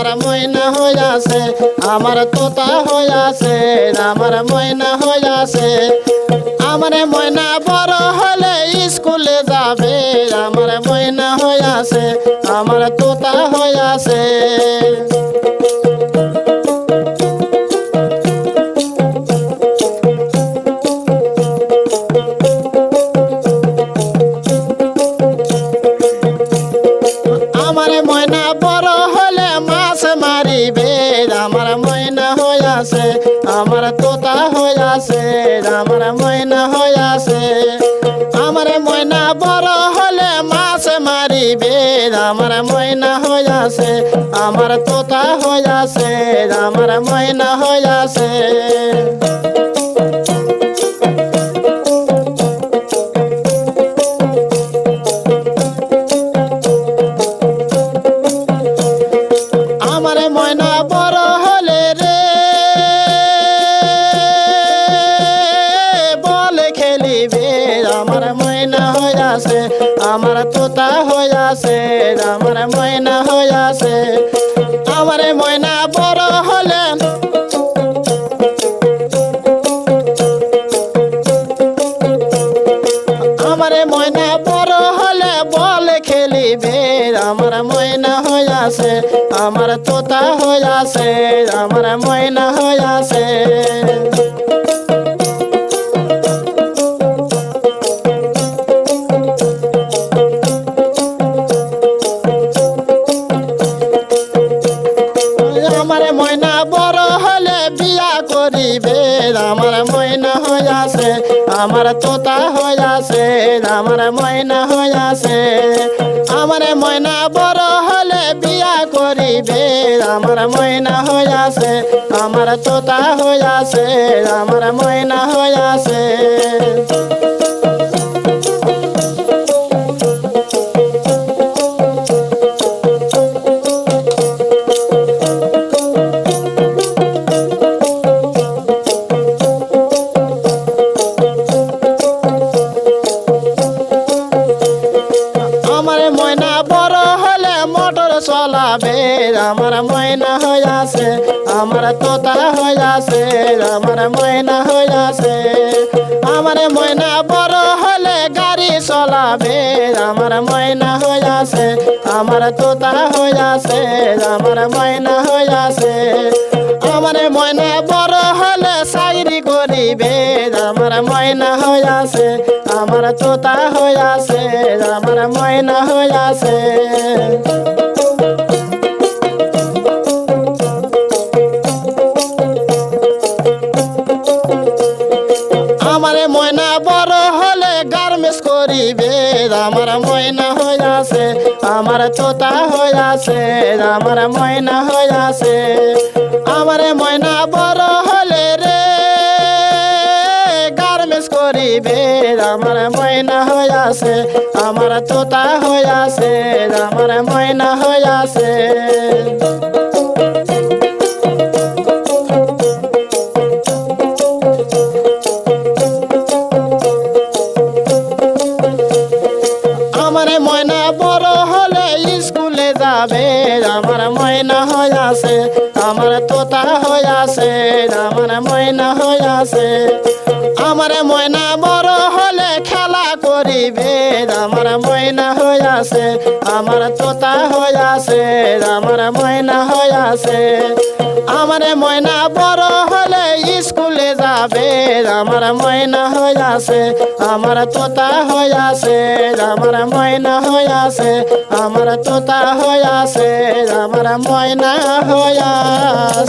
আমার ময়না হইয়াছে, আমার তোতা হইয়াছে, আমার ময়না হইয়াছে। আমার ময়না বড় হলে স্কুলে যাবে, আমার ময়না হইয়াছে, আমার তোতা হইয়াছে। আমার ময়না বড় হলে মাছ মারিবে, আমার ময়না হইয়াছে, আমার তোতা হইয়াছে, আমার ময়না হইয়াছে। আমার ময়না বড় হলে মাছ মারিবে, আমার ময়না হইয়াছে, আমার তোতা হইয়াছে, আমার ময়না হইয়াছে। আমার ময়না বড় হলে রে বলে খেলিবে, আমার ময়না হইয়াছে, আমার তোতা হইয়াছে, আমার ময়না হইয়াছে। আমার ময়না বড় হলে আমার ময়না বড় হলে বলে খেলিবে, আমার ময়না হইয়াছে, আমার তোতা হইয়াছে, আমার ময়না হইয়াছে। আমার ময়না বড় হলে বিয়া করিবে, আমার ময়না হইয়াছে, আমার তোতা হইয়াছে, আমার ময়না হইয়াছে। আমার ময়না বড় হলে বিয়া করিবে, আমার ময়না হইয়াছে, আমার তোতা হইয়াছে, আমার ময়না হইয়াছে। আমার ময়না বড় হলে মোটর চলাবে, আমার ময়না হইয়াছে, আমার তোতা হইয়াছে, আমার ময়না হইয়াছে। আমার ময়না বড় হলে গাড়ি চলাবে, আমার ময়না হইয়াছে, আমার তোতা হইয়াছে, আমার ময়না হইয়াছে। আমার ময়না বড় হলে চাকরি করিবে, আমার ময়না হইয়াছে, আমার তোতা হইয়াছে, আমার ময়না হইয়াছে। আমার ময়না বড় হলে গার্মেন্টস করিবে, আমার ময়না হইয়াছে, আমার তোতা হইয়াছে, আমার ময়না হইয়াছে। আমার ময়না বড় হলে রে গার্মেন্টস করিবে, আমার ময়না হইয়াছে, আমার তোতা হইয়াছে, আমার ময়না হইয়াছে। আমার ময়না বড় হলে স্কুলে যাবে, আমার ময়না হইয়াছে, আমার তোতা হইয়াছে, আমার ময়না হইয়াছে। আমার ময়না বড় হলে খেলা করিবে, আমার ময়না হইয়াছে, আমার তোতা হইয়াছে, আমার ময়না হইয়াছে। আমার ময়না বড় হলে স্কুলে যাবে, আমার ময়না হইয়াছে, আমার তোতা হইয়াছে, আমার ময়না হইয়াছে, আমার তোতা হইয়াছে, আমার ময়না হইয়াছে।